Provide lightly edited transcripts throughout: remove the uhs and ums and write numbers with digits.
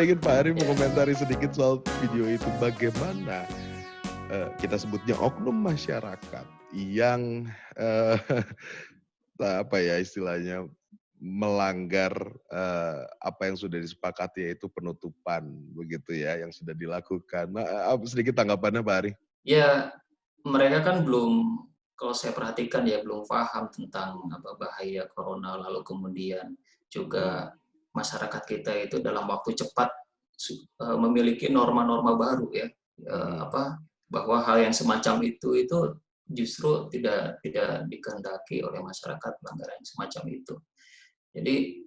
saya ingin Pak Ari Ya. mengomentari sedikit soal video itu. Bagaimana kita sebutnya oknum masyarakat yang apa ya istilahnya melanggar apa yang sudah disepakati yaitu penutupan begitu ya yang sudah dilakukan. Nah, sedikit tanggapannya Pak Ari. Ya, mereka kan belum, kalau saya perhatikan ya belum paham tentang apa bahaya corona, lalu kemudian juga masyarakat kita itu dalam waktu cepat memiliki norma-norma baru ya, apa bahwa hal yang semacam itu justru tidak dikehendaki oleh masyarakat, pelanggaran yang semacam itu. Jadi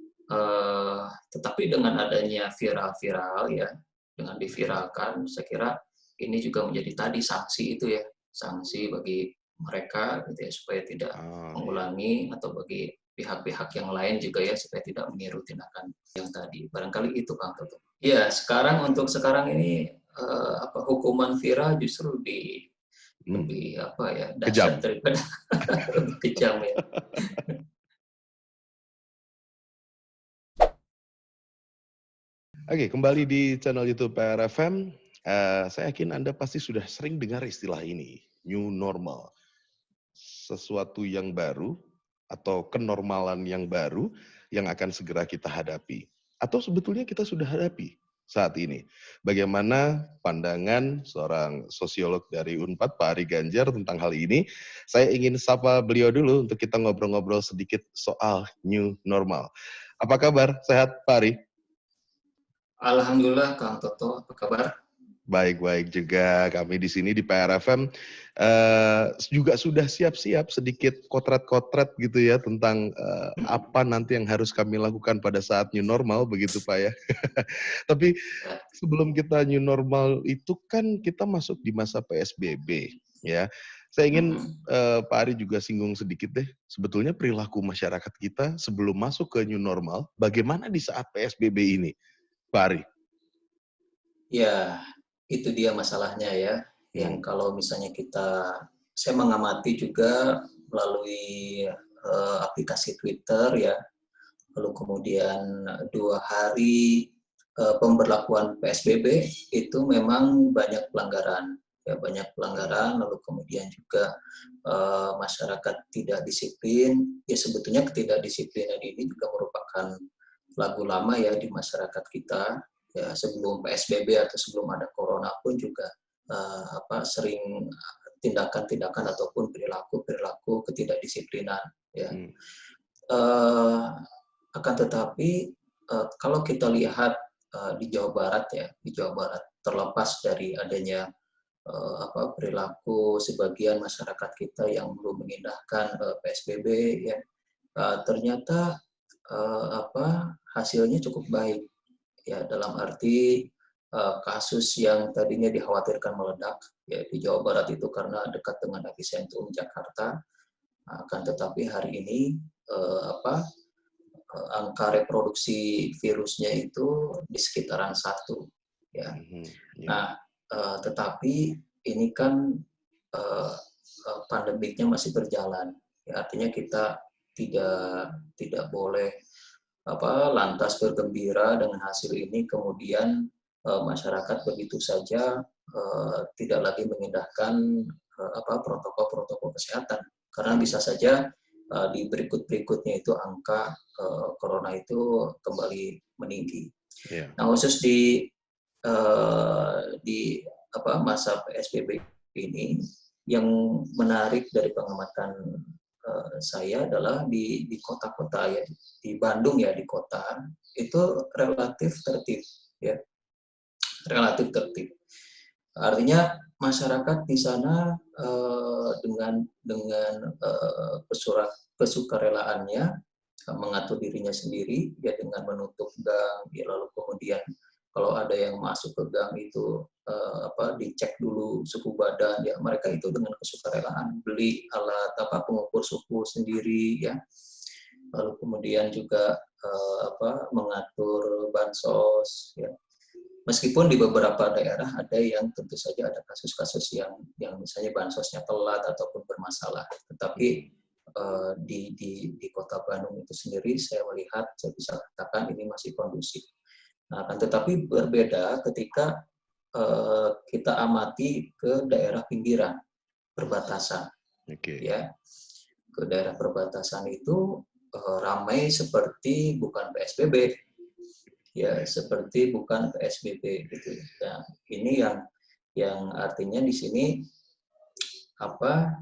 tetapi dengan adanya viral-viral ya, dengan diviralkan, saya kira ini juga menjadi tadi sanksi itu ya, sanksi bagi mereka gitu ya, supaya tidak mengulangi, atau bagi pihak-pihak yang lain juga ya, supaya tidak meniru tindakan yang tadi. Barangkali itu Kang Toto. Iya, untuk sekarang ini hukuman viral justru lebih apa ya, Kejam. dahsyat daripada lebih kejam ya. Oke, kembali di channel YouTube PRFM. Saya yakin Anda pasti sudah sering dengar istilah ini, new normal. Sesuatu yang baru atau kenormalan yang baru yang akan segera kita hadapi. Atau sebetulnya kita sudah hadapi saat ini. Bagaimana pandangan seorang sosiolog dari Unpad, Pak Ari Ganjar, tentang hal ini? Saya ingin sapa beliau dulu untuk kita ngobrol-ngobrol sedikit soal new normal. Apa kabar? Sehat, Pak Ari? Alhamdulillah, Kang Toto, apa kabar? Baik-baik juga, kami di sini di PRFM juga sudah siap-siap sedikit kotret-kotret gitu ya tentang apa nanti yang harus kami lakukan pada saat new normal begitu Pak ya. Tapi sebelum kita new normal itu kan kita masuk di masa PSBB ya. Saya ingin Pak Ari juga singgung sedikit deh, sebetulnya perilaku masyarakat kita sebelum masuk ke new normal, bagaimana di saat PSBB ini, Pak Ari? Ya, itu dia masalahnya ya. Yang kalau misalnya saya mengamati juga melalui aplikasi Twitter ya, lalu kemudian 2 hari pemberlakuan PSBB itu memang banyak pelanggaran. Ya, banyak pelanggaran, lalu kemudian juga masyarakat tidak disiplin. Ya, sebetulnya ketidakdisiplinan ini juga merupakan lagu lama ya di masyarakat kita. Ya, sebelum PSBB atau sebelum ada corona pun juga sering tindakan-tindakan ataupun perilaku ketidakdisiplinan ya. Akan tetapi kalau kita lihat di Jawa Barat ya, di Jawa Barat terlepas dari adanya perilaku sebagian masyarakat kita yang belum mengindahkan PSBB ya, ternyata hasilnya cukup baik ya, dalam arti kasus yang tadinya dikhawatirkan meledak ya di Jawa Barat itu karena dekat dengan epicentrum Jakarta, akan tetapi hari ini angka reproduksi virusnya itu di sekitaran 1 ya. Nah, tetapi ini kan pandemiknya masih berjalan ya, artinya kita tidak boleh lantas bergembira dengan hasil ini kemudian masyarakat begitu saja tidak lagi mengindahkan protokol-protokol kesehatan, karena bisa saja di berikutnya itu angka corona itu kembali meninggi. Nah, khusus di masa PSBB ini yang menarik dari pengamatan saya adalah di kota-kota ya, di Bandung ya, di kota itu relatif tertib ya, relatif tertib. Artinya masyarakat di sana dengan kesukarelaannya mengatur dirinya sendiri ya, dengan menutup gang ya, lalu kemudian kalau ada yang masuk ke gang itu dicek dulu suhu badan ya, mereka itu dengan kesukarelaan beli alat pengukur suhu sendiri ya, lalu kemudian juga mengatur bansos ya. Meskipun di beberapa daerah ada yang tentu saja ada kasus-kasus yang misalnya bansosnya telat ataupun bermasalah, tetapi di kota Bandung itu sendiri saya bisa katakan ini masih kondusif. Nah, akan tetapi berbeda ketika kita amati ke daerah pinggiran, perbatasan, Oke. ya. Ke daerah perbatasan itu ramai seperti bukan PSBB, ya, seperti bukan PSBB gitu. Nah, ini yang artinya di sini apa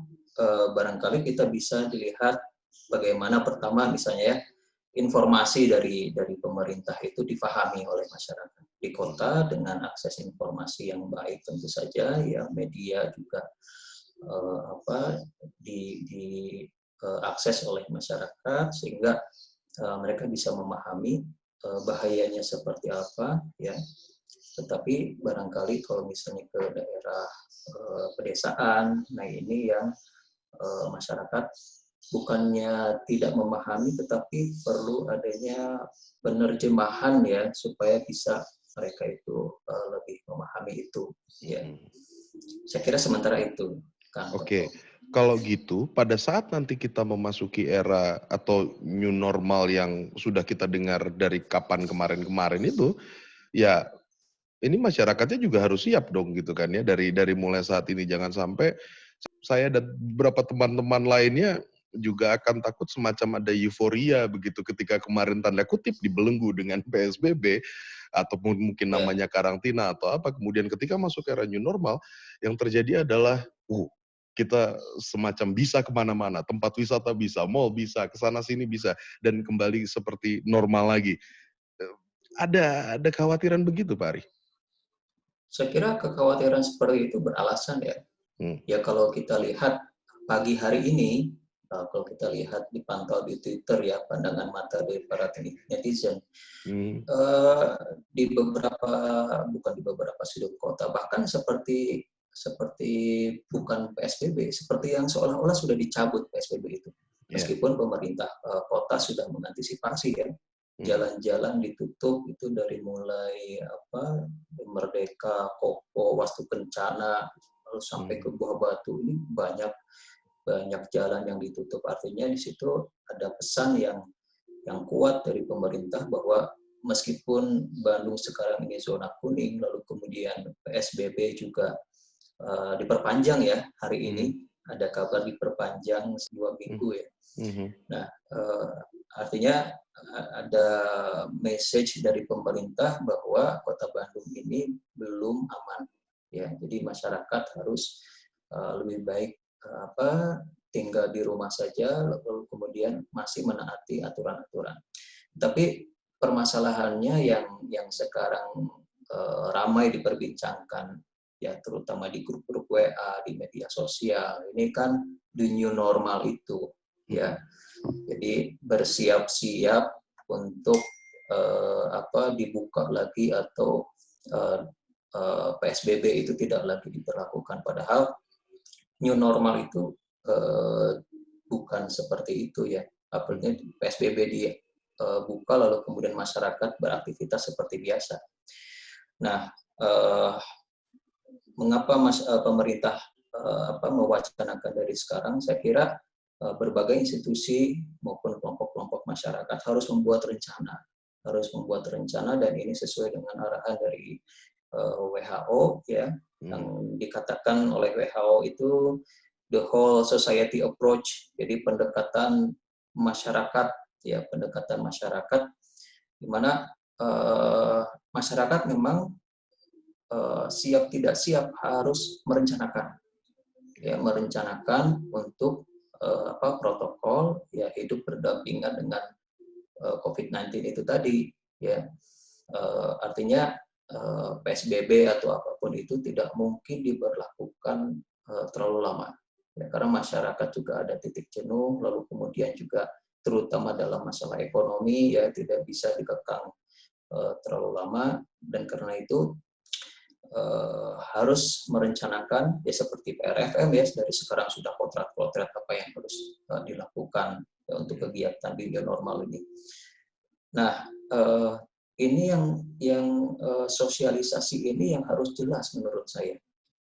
barangkali kita bisa dilihat bagaimana pertama misalnya ya informasi dari pemerintah itu difahami oleh masyarakat di kota dengan akses informasi yang baik tentu saja ya media juga diakses oleh masyarakat sehingga mereka bisa memahami bahayanya seperti apa ya. Tetapi barangkali kalau misalnya ke daerah pedesaan, nah ini yang masyarakat bukannya tidak memahami, tetapi perlu adanya penerjemahan ya supaya bisa mereka itu lebih memahami itu. Ya, saya kira sementara itu, Kang Oke, Toto. kalau gitu pada saat nanti kita memasuki era atau new normal yang sudah kita dengar dari kapan kemarin-kemarin itu, ya ini masyarakatnya juga harus siap dong gitu kan ya dari mulai saat ini jangan sampai saya dan beberapa teman-teman lainnya juga akan takut semacam ada euforia begitu ketika kemarin tanda kutip dibelenggu dengan PSBB ataupun mungkin Ya, namanya karantina atau apa kemudian ketika masuk era new normal yang terjadi adalah kita semacam bisa kemana-mana, tempat wisata bisa, mall bisa, kesana sini bisa, dan kembali seperti normal lagi. Eh, ada kekhawatiran begitu, Pak Ari? saya kira kekhawatiran seperti itu beralasan ya. Hmm. Ya kalau kita lihat pagi hari ini, kalau kita lihat dipantau di Twitter ya pandangan mata dari para netizen, Hmm. di beberapa bukan di beberapa sudut kota bahkan seperti bukan PSBB, seperti yang seolah-olah sudah dicabut PSBB itu. Ya. Meskipun pemerintah kota sudah mengantisipasi ya, Mhm. jalan-jalan ditutup itu dari mulai Merdeka, Kopo, Wastu Kencana, lalu sampai ke Mhm. Buah Batu ini banyak banyak jalan yang ditutup. Artinya di situ ada pesan yang kuat dari pemerintah bahwa meskipun Bandung sekarang ini zona kuning, lalu kemudian PSBB juga diperpanjang ya hari ini, Mhm. ada kabar diperpanjang 2 Mhm. minggu ya. Mhm. Nah, artinya ada message dari pemerintah bahwa Kota Bandung ini belum aman. Ya, jadi masyarakat harus lebih baik tinggal di rumah saja, lalu kemudian masih menaati aturan-aturan. Tapi permasalahannya yang sekarang ramai diperbincangkan, ya terutama di grup-grup WA, di media sosial, ini kan the new normal itu, ya. Jadi bersiap-siap untuk dibuka lagi atau PSBB itu tidak lagi diberlakukan. Padahal new normal itu bukan seperti itu ya. Artinya PSBB dibuka lalu kemudian masyarakat beraktivitas seperti biasa. Nah, mengapa pemerintah mewacanakan dari sekarang? Saya kira berbagai institusi maupun kelompok-kelompok masyarakat harus membuat rencana dan ini sesuai dengan arahan dari WHO ya, yang dikatakan oleh WHO itu the whole society approach, jadi pendekatan masyarakat ya, pendekatan masyarakat di mana masyarakat memang siap tidak siap harus merencanakan ya, merencanakan untuk protokol ya hidup berdampingan dengan COVID-19 itu tadi ya. Artinya PSBB atau apapun itu tidak mungkin diberlakukan terlalu lama ya, karena masyarakat juga ada titik jenuh, lalu kemudian juga terutama dalam masalah ekonomi ya tidak bisa dikekang terlalu lama, dan karena itu harus merencanakan ya seperti PRFM ya, dari sekarang sudah potret-potret apa yang harus dilakukan ya, untuk kegiatan di new normal ini. Nah, ini yang sosialisasi ini yang harus jelas menurut saya.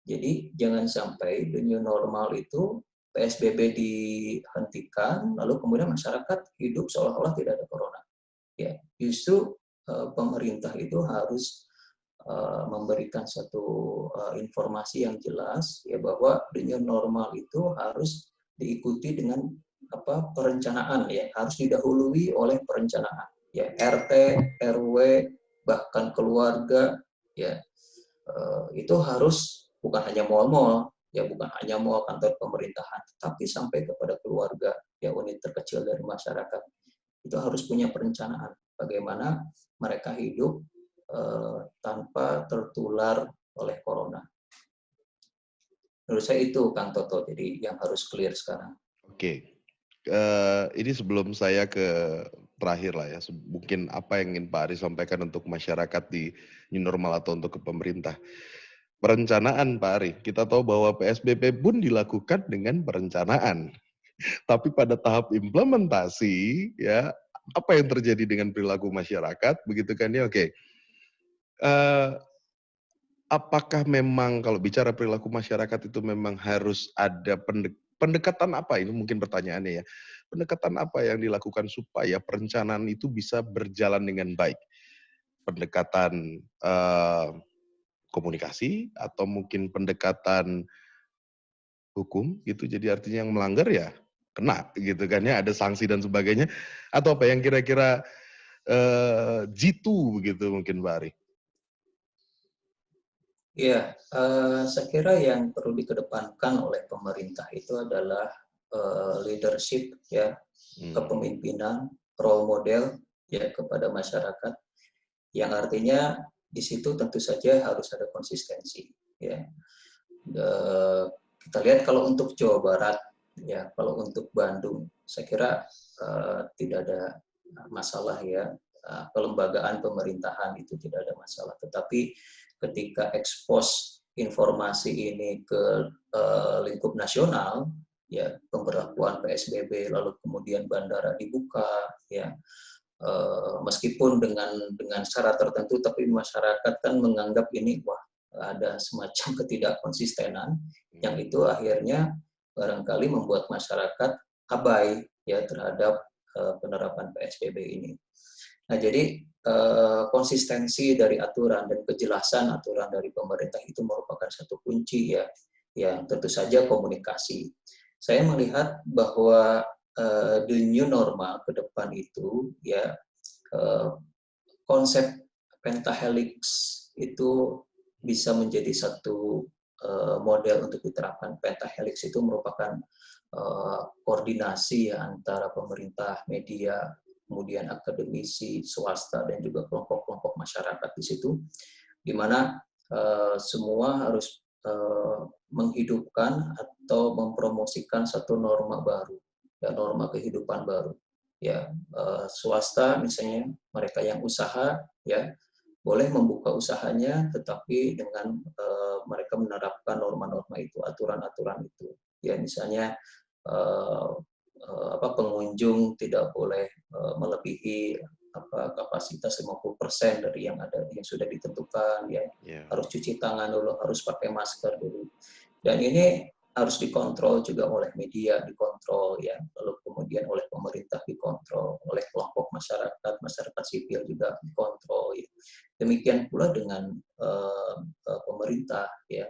Jadi jangan sampai the new normal itu PSBB dihentikan lalu kemudian masyarakat hidup seolah-olah tidak ada corona. Ya, justru pemerintah itu harus memberikan satu informasi yang jelas ya bahwa the new normal itu harus diikuti dengan perencanaan ya, harus didahului oleh perencanaan ya, RT, RW, bahkan keluarga ya, itu harus bukan hanya mal-mal ya, bukan hanya mal kantor pemerintahan, tapi sampai kepada keluarga ya, unit terkecil dari masyarakat itu harus punya perencanaan bagaimana mereka hidup tanpa tertular oleh corona. Menurut saya itu, Kang Toto, jadi yang harus clear sekarang. Oke. Ini sebelum saya ke terakhir lah ya, mungkin apa yang ingin Pak Ari sampaikan untuk masyarakat di new normal atau untuk ke pemerintah. Perencanaan Pak Ari, kita tahu bahwa PSBB pun dilakukan dengan perencanaan. Tapi pada tahap implementasi, ya apa yang terjadi dengan perilaku masyarakat, begitu kan ya? Oke. Apakah memang kalau bicara perilaku masyarakat itu memang harus ada pendekatan apa ini mungkin pertanyaannya ya, pendekatan apa yang dilakukan supaya perencanaan itu bisa berjalan dengan baik? Pendekatan, komunikasi atau mungkin pendekatan hukum gitu, jadi artinya yang melanggar ya kena gitu kan ya, ada sanksi dan sebagainya, atau apa yang kira-kira, jitu begitu mungkin Pak Ari? Iya, saya kira yang perlu dikedepankan oleh pemerintah itu adalah leadership ya, kepemimpinan, role model ya kepada masyarakat, yang artinya di situ tentu saja harus ada konsistensi ya. Kita lihat kalau untuk Jawa Barat ya, kalau untuk Bandung saya kira tidak ada masalah ya, kelembagaan pemerintahan itu tidak ada masalah, tetapi ketika ekspos informasi ini ke lingkup nasional ya, pemberlakuan PSBB lalu kemudian bandara dibuka ya, meskipun dengan syarat tertentu, tapi masyarakat kan menganggap ini wah ada semacam ketidakkonsistenan yang itu akhirnya barangkali membuat masyarakat abai ya terhadap penerapan PSBB ini. Nah, jadi konsistensi dari aturan dan kejelasan aturan dari pemerintah itu merupakan satu kunci ya, yang tentu saja komunikasi. Saya melihat bahwa the new normal ke depan itu ya, konsep pentahelix itu bisa menjadi satu model untuk diterapkan. Pentahelix itu merupakan koordinasi ya, antara pemerintah, media, kemudian akademisi, swasta, dan juga kelompok-kelompok masyarakat di situ, di mana semua harus menghidupkan atau mempromosikan satu norma baru, ya, norma kehidupan baru. Ya, swasta misalnya mereka yang usaha ya boleh membuka usahanya, tetapi dengan mereka menerapkan norma-norma itu, aturan-aturan itu. Ya, misalnya pengunjung tidak boleh melebihi kapasitas 50% dari yang ada yang sudah ditentukan ya. Harus cuci tangan dulu, harus pakai masker dulu. Dan ini harus dikontrol juga oleh media, dikontrol ya, lalu kemudian oleh pemerintah dikontrol, oleh kelompok masyarakat sipil juga dikontrol ya. Demikian pula dengan pemerintah ya.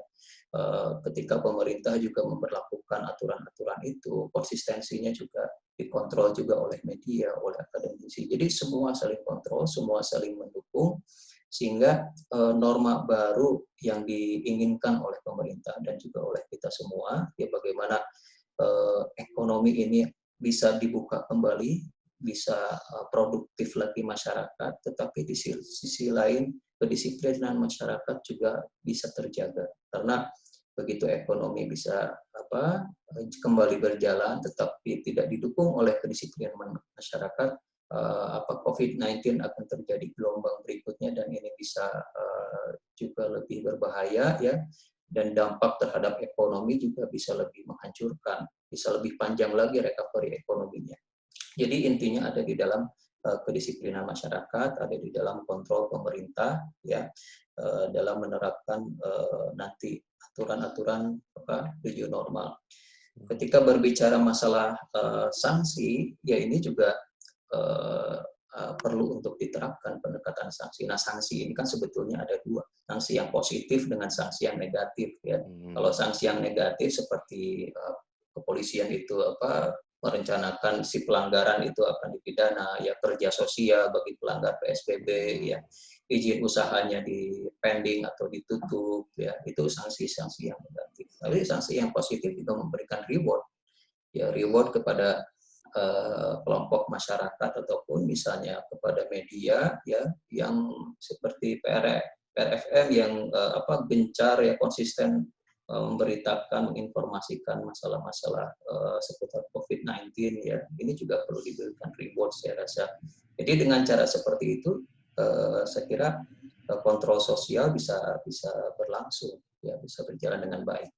Ketika pemerintah juga memberlakukan aturan-aturan itu, konsistensinya juga dikontrol juga oleh media, oleh akademisi. Jadi semua saling kontrol, semua saling mendukung, sehingga norma baru yang diinginkan oleh pemerintah dan juga oleh kita semua, ya bagaimana ekonomi ini bisa dibuka kembali, bisa produktif lagi masyarakat, tetapi di sisi lain kedisiplinan masyarakat juga bisa terjaga. Karena begitu ekonomi bisa kembali berjalan, tetapi tidak didukung oleh kedisiplinan masyarakat, COVID-19 akan terjadi gelombang berikutnya, dan ini bisa juga lebih berbahaya ya, dan dampak terhadap ekonomi juga bisa lebih menghancurkan, bisa lebih panjang lagi recovery ekonominya. Jadi intinya ada di dalam kedisiplinan masyarakat, ada di dalam kontrol pemerintah ya, dalam menerapkan nanti aturan-aturan new normal. Ketika berbicara masalah sanksi, ya ini juga perlu untuk diterapkan pendekatan sanksi. Nah, sanksi ini kan sebetulnya ada dua, sanksi yang positif dengan sanksi yang negatif ya. Kalau sanksi yang negatif seperti kepolisian itu merencanakan si pelanggaran itu akan dipidana, ya kerja sosial bagi pelanggar PSBB, ya izin usahanya di pending atau ditutup, ya itu sanksi-sanksi yang negatif. Tapi sanksi yang positif itu memberikan reward, ya reward kepada kelompok masyarakat ataupun misalnya kepada media ya yang seperti PRFM yang gencar ya konsisten memberitakan, menginformasikan masalah-masalah seputar COVID-19 ya. Ini juga perlu diberikan reward saya rasa. Jadi dengan cara seperti itu saya kira kontrol sosial bisa berlangsung ya, bisa berjalan dengan baik.